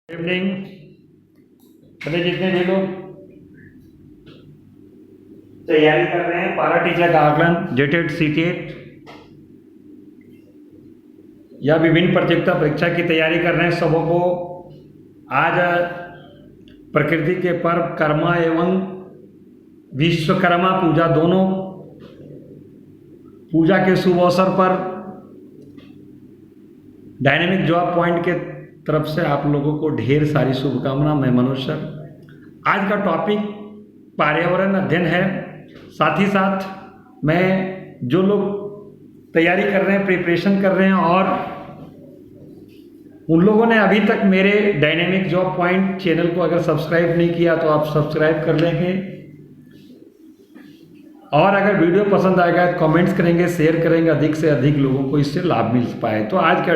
Good evening. चलिए, जितने भी लोग तैयारी कर रहे हैं पारा टीचर का आकलन जेटेड सीटेट या विभिन्न प्रतियोगिता परीक्षा की तैयारी कर रहे हैं, सबों को आज प्रकृति के पर्व कर्मा एवं विश्वकर्मा पूजा दोनों पूजा के शुभ अवसर पर डायनेमिक जॉब पॉइंट के तरफ से आप लोगों को ढेर सारी शुभकामना। मैं मनोज सर। आज का टॉपिक पर्यावरण अध्ययन है। साथ ही साथ मैं जो लोग तैयारी कर रहे हैं, प्रिपरेशन कर रहे हैं और उन लोगों ने अभी तक मेरे डायनेमिक जॉब पॉइंट चैनल को अगर सब्सक्राइब नहीं किया तो आप सब्सक्राइब कर लेंगे, और अगर वीडियो पसंद आएगा तो कमेंट्स करेंगे, शेयर करेंगे, अधिक से अधिक लोगों को इससे लाभ मिल पाए। तो आज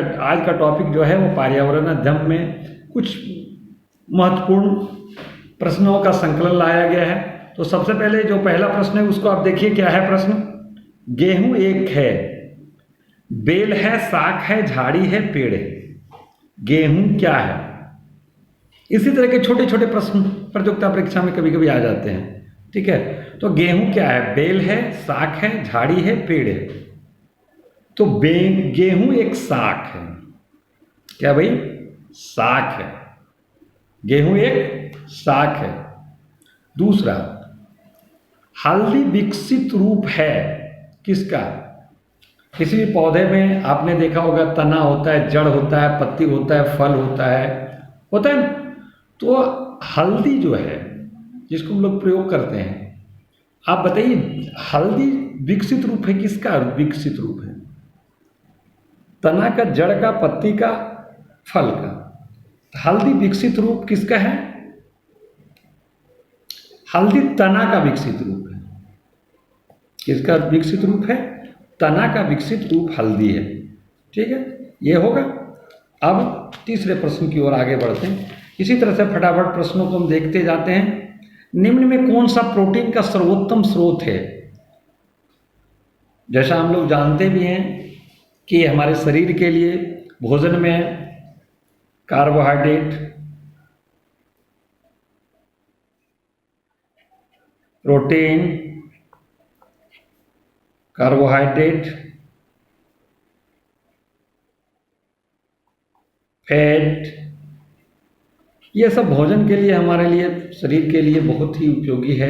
का टॉपिक जो है वो पर्यावरण अध्ययन में कुछ महत्वपूर्ण प्रश्नों का संकलन लाया गया है। तो सबसे पहले जो पहला प्रश्न है उसको आप देखिए, क्या है प्रश्न। गेहूं एक है, बेल है, साख है, झाड़ी है, पेड़ है, गेहूं क्या है। इसी तरह के छोटे छोटे प्रश्न प्रतियोगिता परीक्षा में कभी कभी आ जाते हैं। ठीक है, तो गेहूं क्या है, बेल है, साख है, झाड़ी है, पेड़ है। तो गेहूं एक साख है। क्या भाई, साख है। गेहूं एक साख है। दूसरा, हल्दी विकसित रूप है किसका। किसी भी पौधे में आपने देखा होगा तना होता है, जड़ होता है, पत्ती होता है, फल होता है ना। तो हल्दी जो है जिसको हम लोग प्रयोग करते हैं, आप बताइए हल्दी विकसित रूप है किसका। विकसित रूप है तना का, जड़ का, पत्ती का, फल का। हल्दी विकसित रूप किसका है। हल्दी तना का विकसित रूप है। किसका विकसित रूप है। तना का विकसित रूप हल्दी है। ठीक है, ये होगा। अब तीसरे प्रश्न की ओर आगे बढ़ते हैं। इसी तरह से फटाफट प्रश्नों को हम देखते जाते हैं। निम्न में कौन सा प्रोटीन का सर्वोत्तम स्रोत है। जैसा हम लोग जानते भी हैं कि हमारे शरीर के लिए भोजन में कार्बोहाइड्रेट, प्रोटीन, कार्बोहाइड्रेट, फैट, ये सब भोजन के लिए हमारे लिए, शरीर के लिए बहुत ही उपयोगी है।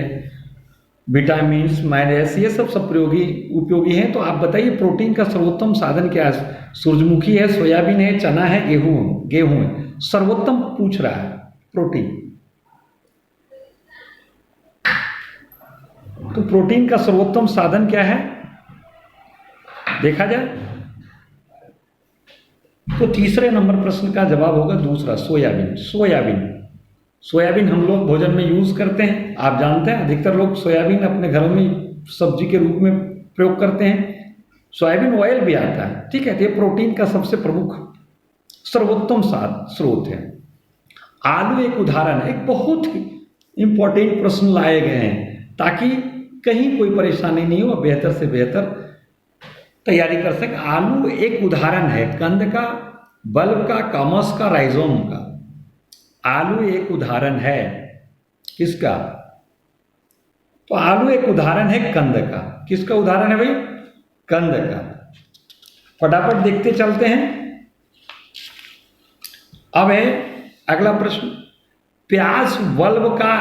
विटामिन्स, मिनरल्स, ये सब उपयोगी हैं। तो आप बताइए प्रोटीन का सर्वोत्तम साधन क्या है। सूरजमुखी है, सोयाबीन है, चना है, गेहूं है। सर्वोत्तम पूछ रहा है प्रोटीन। तो प्रोटीन का सर्वोत्तम साधन क्या है देखा जाए तो तीसरे नंबर प्रश्न का जवाब होगा दूसरा, सोयाबीन। सोयाबीन हम लोग भोजन में यूज करते हैं। आप जानते हैं अधिकतर लोग सोयाबीन अपने घरों में सब्जी के रूप में प्रयोग करते हैं। सोयाबीन ऑयल भी आता है। ठीक है, तो ये प्रोटीन का सबसे प्रमुख सर्वोत्तम स्रोत है। आलू एक उदाहरण है। एक बहुत ही इंपॉर्टेंट प्रश्न लाए गए हैं ताकि कहीं कोई परेशानी नहीं हो, बेहतर से बेहतर तैयारी कर सके। आलू एक उदाहरण है कंद का, बल्ब का, कॉमस का, राइजोम का। आलू एक उदाहरण है किसका। तो आलू एक उदाहरण है कंद का। किसका उदाहरण है भाई, कंद का। फटाफट देखते चलते हैं। अब है अगला प्रश्न। प्याज बल्ब का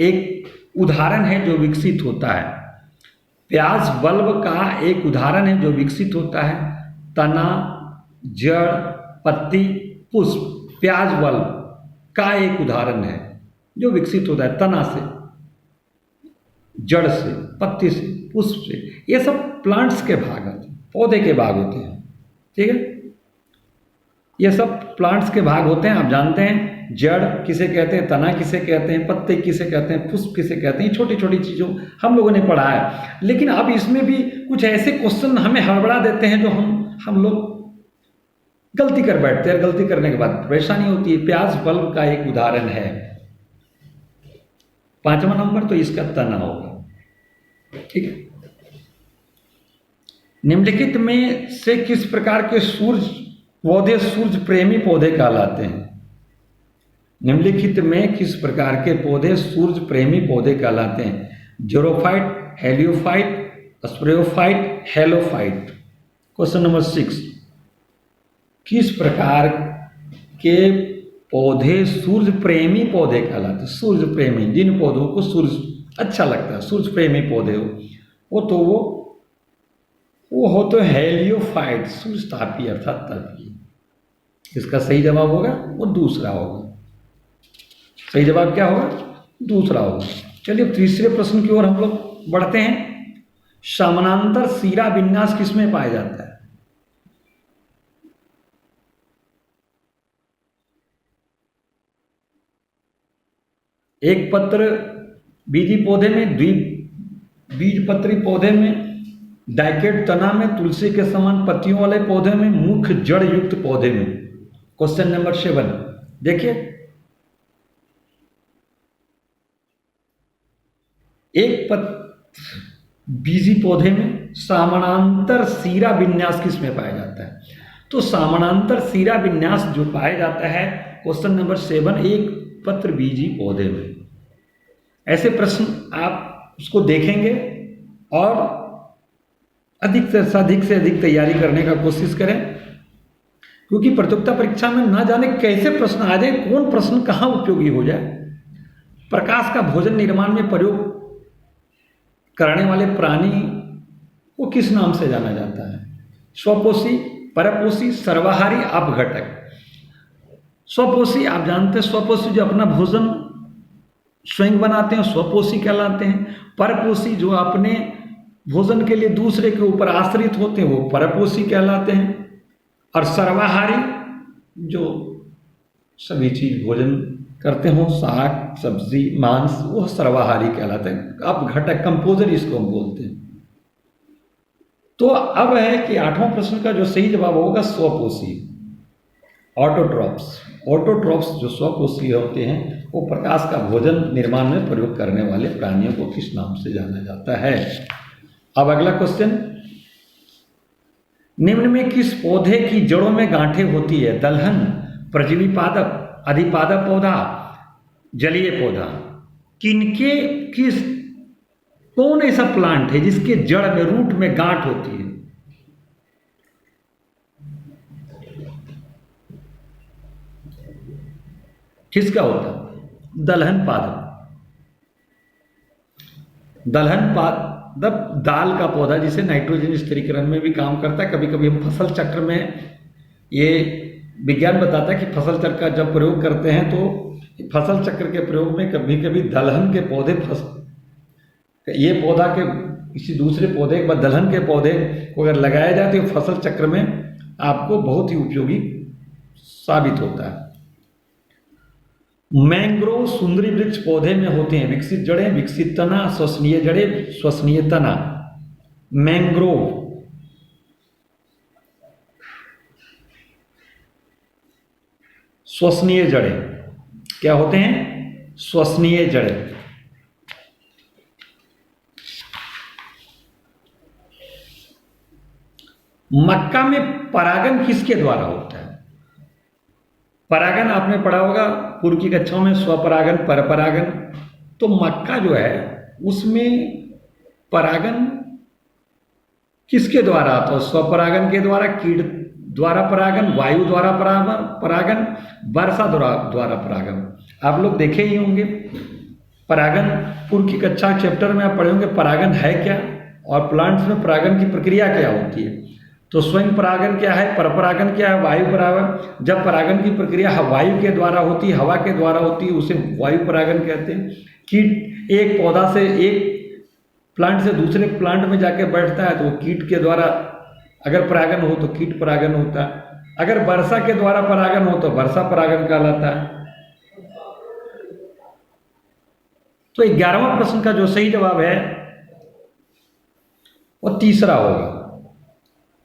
एक उदाहरण है जो विकसित होता है। प्याज बल्ब का एक उदाहरण है जो विकसित होता है। तना, जड़, पत्ती, पुष्प। प्याज बल्ब का एक उदाहरण है जो विकसित होता है तना से, जड़ से, पत्ती से, पुष्प से। ये सब प्लांट्स के भाग होते हैं, पौधे के भाग होते हैं। ठीक है, ये सब प्लांट्स के भाग होते हैं। आप जानते हैं जड़ किसे कहते हैं, तना किसे कहते हैं, पत्ते किसे कहते हैं, पुष्प किसे कहते हैं। छोटी छोटी चीज़ों हम लोगों ने पढ़ा है। लेकिन अब इसमें भी कुछ ऐसे क्वेश्चन हमें हड़बड़ा देते हैं जो हम लोग गलती कर बैठते हैं। गलती करने के बाद परेशानी होती है। प्याज बल्ब का एक उदाहरण है। 5वां नंबर तो इसका तना होगा। ठीक है, निम्नलिखित में से किस प्रकार के सूर्य प्रेमी पौधे कहलाते हैं। निम्नलिखित में किस प्रकार के पौधे सूर्य प्रेमी पौधे कहलाते हैं? Xerophyte, heliophyte, sporophyte, halophyte. Question number 6, किस प्रकार के पौधे सूर्य प्रेमी पौधे कहलाते हैं? सूर्य प्रेमी, जिन पौधों को सूर्य अच्छा लगता है, सूर्य प्रेमी पौधे वो हो तो हेलियोफाइट, सूर्यतापी अर्थात तपी। इसका सही जवाब होगा वो दूसरा होगा। सही जवाब क्या होगा? दूसरा होगा। चलिए तीसरे प्रश्न की ओर हम लोग बढ़ते हैं। समानांतर सीरा विन्यास किसमें पाया जाता है? एक पत्र बीजी पौधे में, द्विबीजपत्री पौधे में, डाइकेट तना में, तुलसी के समान पत्तियों वाले पौधे में, मुख्य जड़ युक्त पौधे में। क्वेश्चन नंबर 7 देखिए, एक बीजी पौधे में समानांतर सीरा विन्यास किसमें पाया जाता है? तो समानांतर सीरा विन्यास जो पाया जाता है, क्वेश्चन नंबर 7, एक पत्र बीजी पौधे में। ऐसे प्रश्न आप उसको देखेंगे और अधिक से अधिक तैयारी करने का कोशिश करें, क्योंकि प्रतियोगिता परीक्षा में ना जाने कैसे प्रश्न आ जाए, कौन प्रश्न कहाँ उपयोगी हो जाए। प्रकाश का भोजन निर्माण में प्रयोग करने वाले प्राणी को किस नाम से जाना जाता है? स्वपोषी, परपोषी, सर्वाहारी, अपघटक। स्वपोषी आप जानते हैं, स्वपोषी जो अपना भोजन स्वयं बनाते हैं स्वपोषी कहलाते हैं। परपोषी जो अपने भोजन के लिए दूसरे के ऊपर आश्रित होते हैं वो परपोषी कहलाते हैं। और सर्वाहारी जो सभी चीज भोजन करते हो, साग सब्जी मांस, वो सर्वाहारी कहलाते हैं। अपघटक, कंपोजर इसको हम बोलते हैं। तो अब है कि 8वां प्रश्न का जो सही जवाब होगा स्वपोषी, ऑटोट्रॉप्स। ऑटोट्रॉप्स जो स्वपोषी होते हैं वो प्रकाश का भोजन निर्माण में प्रयोग करने वाले प्राणियों को किस नाम से जाना जाता है? अब अगला क्वेश्चन, निम्न में किस पौधे की जड़ों में गांठें होती है? दलहन, परजीवी पादप, अधिपादप पौधा, जलीय पौधा। कौन ऐसा प्लांट है जिसके जड़ में, रूट में गांठ होती है? किसका होता है? दलहन पादप। दलहन पादप दाल का पौधा जिसे नाइट्रोजन स्थिरीकरण में भी काम करता है। कभी कभी हम फसल चक्र में, ये विज्ञान बताता है कि फसल चक्र का जब प्रयोग करते हैं तो फसल चक्र के प्रयोग में कभी कभी दलहन के पौधे ये पौधा के किसी दूसरे पौधे के बाद दलहन के पौधे को अगर लगाया जाए तो फसल चक्र में आपको बहुत ही उपयोगी साबित होता है। मैंग्रोव सुंदरी वृक्ष पौधे में होते हैं विकसित जड़ें, विकसित तना, श्वसनीय जड़ें, श्वसनीय तना। मैंग्रोव श्वसनीय जड़ें क्या होते हैं? श्वसनीय जड़ें। मक्का में परागन किसके द्वारा होता है? परागन आपने पढ़ा होगा पूर्व की कक्षाओं में, स्वपरागन, परपरागन। तो मक्का जो है उसमें परागन किसके द्वारा आता है? स्वपरागन के द्वारा, कीट द्वारा परागन, वायु द्वारा परागन, वर्षा द्वारा परागन। आप लोग देखे ही होंगे परागन, पूर्व की कक्षा चैप्टर में आप पढ़े होंगे परागन है क्या और प्लांट्स में परागन की प्रक्रिया क्या होती है। तो स्वयं परागन क्या है, परपरागन क्या है, वायु परागन। जब परागन की प्रक्रिया वायु के द्वारा होती है, हवा के द्वारा होती है, उसे वायु परागन कहते हैं। कीट एक पौधा से, एक प्लांट से दूसरे प्लांट में जाके बैठता है तो वो कीट के द्वारा अगर परागन हो तो कीट परागन होता है। अगर वर्षा के द्वारा परागन हो तो वर्षा परागन कहलाता है। तो 11वां प्रश्न का जो सही जवाब है वो तीसरा होगा,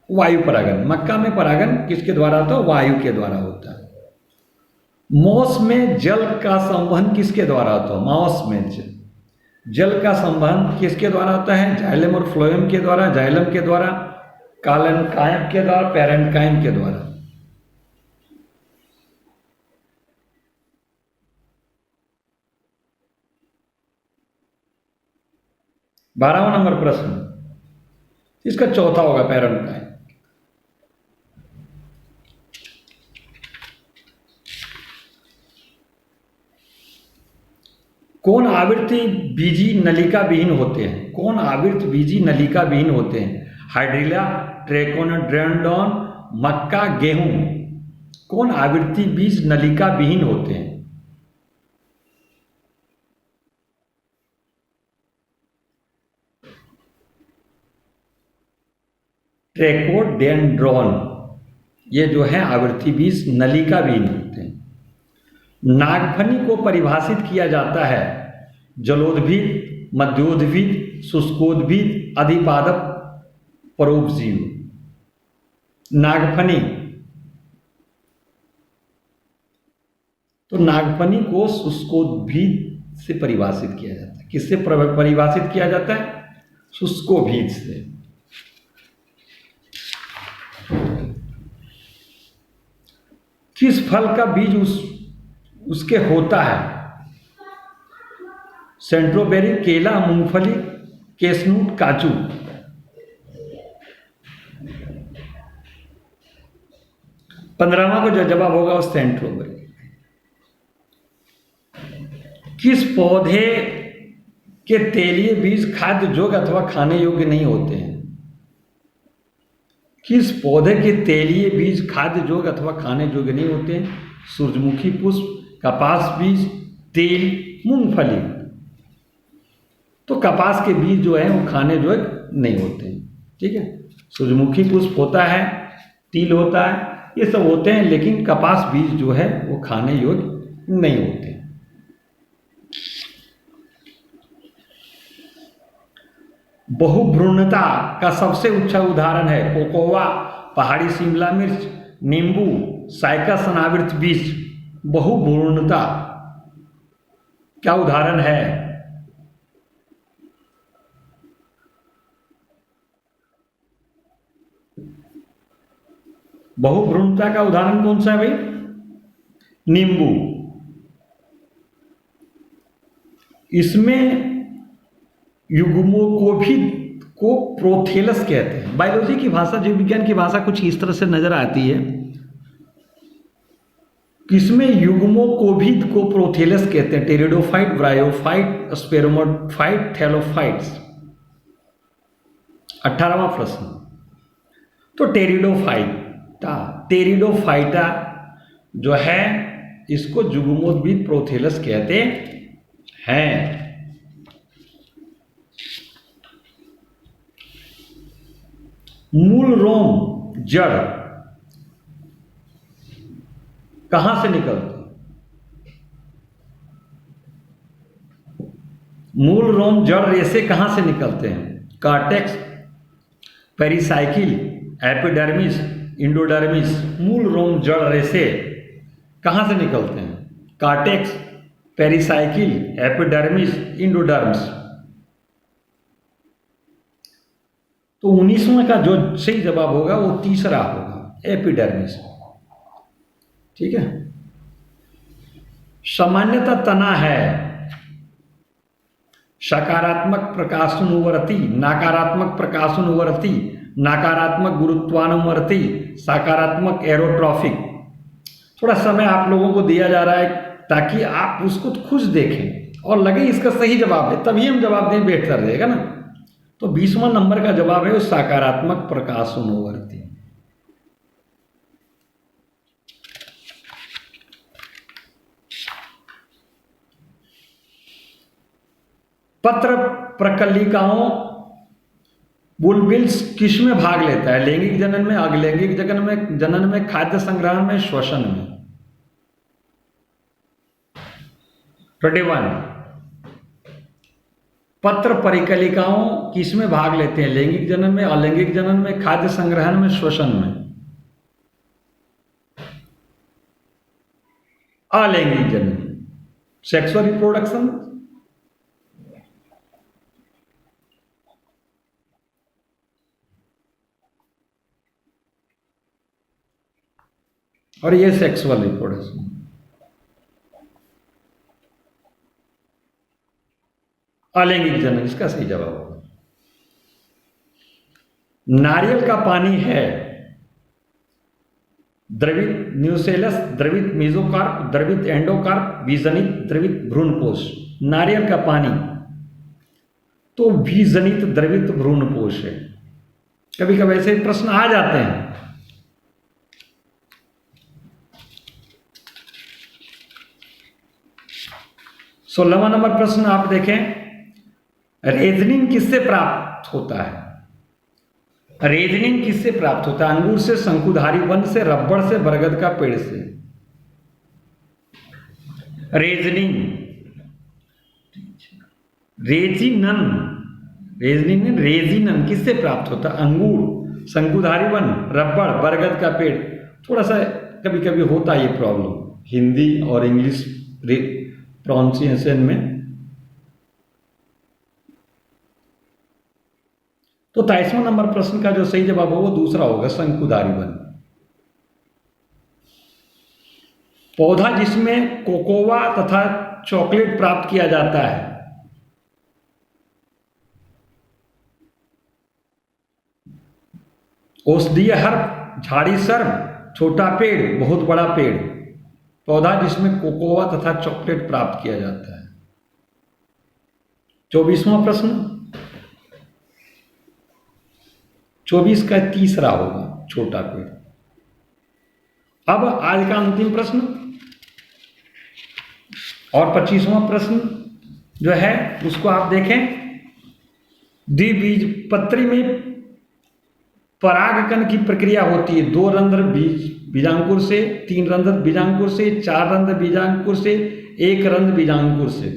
वायु परागन। मक्का में परागन किसके द्वारा होता है? वायु के द्वारा होता है। मॉस में जल का संवहन किसके द्वारा होता है? मॉस में जल का संवहन किसके द्वारा होता है? जाइलम और फ्लोएम के द्वारा, जाइलम के द्वारा, कालेनकाइम के द्वारा, पैरेन्काइम के द्वारा। 12वां नंबर प्रश्न, इसका चौथा होगा पैरन का। कौन आवृत्ति बीजी नलिका विहीन होते हैं? कौन आवृत्ति बीजी नलिका विहीन होते हैं? हाइड्रिला, ट्रेकोनोड्रेंडोन, मक्का, गेहूं। कौन आवृत्ति बीज नलिका विहीन होते हैं? ट्रेकोडेंड्रॉन, ये जो है आवृत्ति बीज नलिका विहीन होते हैं। नागफनी को परिभाषित किया जाता है जलोद्भिद, मध्योद्भिद, शुष्कोद्भिद, अधिपादप, परोपजीव। नागफनी, तो नागफनी को शुष्कोद्भिद से परिभाषित किया जाता है। किससे परिभाषित किया जाता है? शुष्कोद्भिद से। किस फल का बीज उसके होता है? सेंट्रोबेरी, केला, मूंगफली, केसनूट, काजू। पंद्रहवां को जो जवाब होगा वो सेंट्रोबेरी। किस पौधे के तेलीय बीज खाद्य योग्य अथवा खाने योग्य नहीं होते हैं? किस पौधे के तेलीय बीज खाद्य योग्य अथवा खाने योग्य नहीं होते हैं? सूरजमुखी पुष्प, कपास बीज, तेल, मूंगफली। तो कपास के बीज जो है वो खाने योग्य नहीं होते हैं। ठीक है, सूरजमुखी पुष्प होता है, तिल होता है, ये सब होते हैं, लेकिन कपास बीज जो है वो खाने योग्य नहीं होते। बहुभ्रूणता का सबसे अच्छा उदाहरण है कोकोआ, पहाड़ी शिमला मिर्च, नींबू, साइकस अनावृत बीज। बहुभ्रूणता क्या उदाहरण है? बहुभ्रूणता का उदाहरण कौन सा है भाई? नींबू। इसमें युग्मोकोभिद को प्रोथेलस कहते हैं। बायोलॉजी की भाषा, जीव विज्ञान की भाषा कुछ इस तरह से नजर आती है। इसमें युग्मोकोभिद को प्रोथेलस कहते हैं। Pteridophyte, bryophyte, spermatophyte, thallophytes. 18वां प्रश्न, तो टेरिडोफाइटा जो है इसको युग्मोद्भिद प्रोथेलस कहते हैं। मूल रोम जड़ कहां से निकलते हैं? मूल रोम जड़ रेशे कहां से निकलते हैं? Cortex, pericycle, epidermis, endodermis. मूल रोम जड़ रेशे कहां से निकलते हैं? Cortex, pericycle, epidermis, endodermis. तो 19वां का जो सही जवाब होगा वो तीसरा होगा, एपिडर्मिस। ठीक है। सामान्यतः तना है सकारात्मक प्रकाशानुवर्ती, नकारात्मक प्रकाशानुवर्ती, नकारात्मक गुरुत्वानुवर्ती, सकारात्मक एरोट्रॉफिक। थोड़ा समय आप लोगों को दिया जा रहा है ताकि आप उसको खुद देखें और लगे इसका सही जवाब है, तभी हम जवाब दें, बेहतर रहेगा ना। तो 20वां नंबर का जवाब है वो सकारात्मक प्रकाशानुवर्ती। पत्र प्रकलिकाओं बुलबिल्स किस में भाग लेता है? लैंगिक जनन में, अगलैंगिक जनन में, खाद्य संग्रहण में, श्वसन में। 21, पत्र परिकलिकाओं किस में भाग लेते हैं? लैंगिक जनन में, अलैंगिक जनन में, खाद्य संग्रहण में, श्वसन में। अलैंगिक जनन, सेक्सुअल रिप्रोडक्शन। और ये सेक्सुअल रिप्रोडक्शन। अलैंगिक जनन इसका सही जवाब होगा। नारियल का पानी है द्रवित न्यूसेलस, द्रवित मेसोकार्प, द्रवित एंडोकार्प, बीजनित, द्रवित भ्रूणपोष। नारियल का पानी तो बीजनित द्रवित भ्रूणपोष है। कभी कभी ऐसे प्रश्न आ जाते हैं। सो 16वां नंबर प्रश्न आप देखें, रेजनिन किससे प्राप्त होता है? रेजनिन किससे प्राप्त होता है? अंगूर से, शंकुधारी वन से, रबड़ से, बरगद का पेड़ से। रेजनिन, रेजिनन, रेजनिन रेजिनन किससे प्राप्त होता है? अंगूर, शंकुधारी वन, रबड़, बरगद का पेड़। थोड़ा सा कभी कभी होता है ये प्रॉब्लम हिंदी और इंग्लिश प्रोनाउंसिएशन में। तो 23वां नंबर प्रश्न का जो सही जवाब हो वो दूसरा होगा, शंकुधारी वन। पौधा जिसमें कोकोआ तथा चॉकलेट प्राप्त किया जाता है। औषधीय हर्ब, झाड़ी सर्प, छोटा पेड़, बहुत बड़ा पेड़। पौधा जिसमें कोकोआ तथा चॉकलेट प्राप्त किया जाता है। 24वां प्रश्न, 24 का तीसरा होगा, छोटा पेड़। अब आज का अंतिम प्रश्न और 25वां प्रश्न जो है उसको आप देखें। द्विबीजपत्री में परागकण की प्रक्रिया होती है 2 रंध्र बीजांकुर से, 3 रंध्र बीजांकुर से, 4 रंध्र बीजांकुर से, 1 रंध्र बीजांकुर से।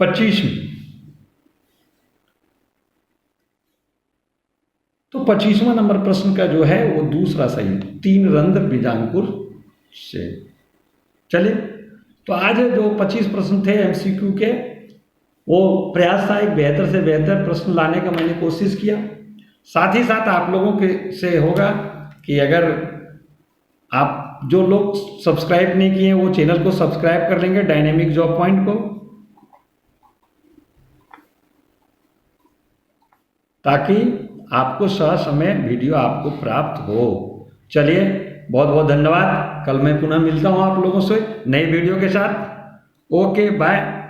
25 में तो 25वां नंबर प्रश्न का जो है वो दूसरा सही, 3 रंध्र बीजांकुर से। चलिए, तो आज जो 25 प्रश्न थे एमसीक्यू के, वो प्रयास था एक बेहतर से बेहतर प्रश्न लाने का मैंने कोशिश किया। साथ ही साथ आप लोगों के से होगा कि अगर आप जो लोग सब्सक्राइब नहीं किए हैं वो चैनल को सब्सक्राइब कर लेंगे, डायनेमिक जॉब पॉइंट को, ताकि आपको समय वीडियो आपको प्राप्त हो। चलिए, बहुत बहुत धन्यवाद। कल मैं पुनः मिलता हूं आप लोगों से नई वीडियो के साथ। Okay, bye.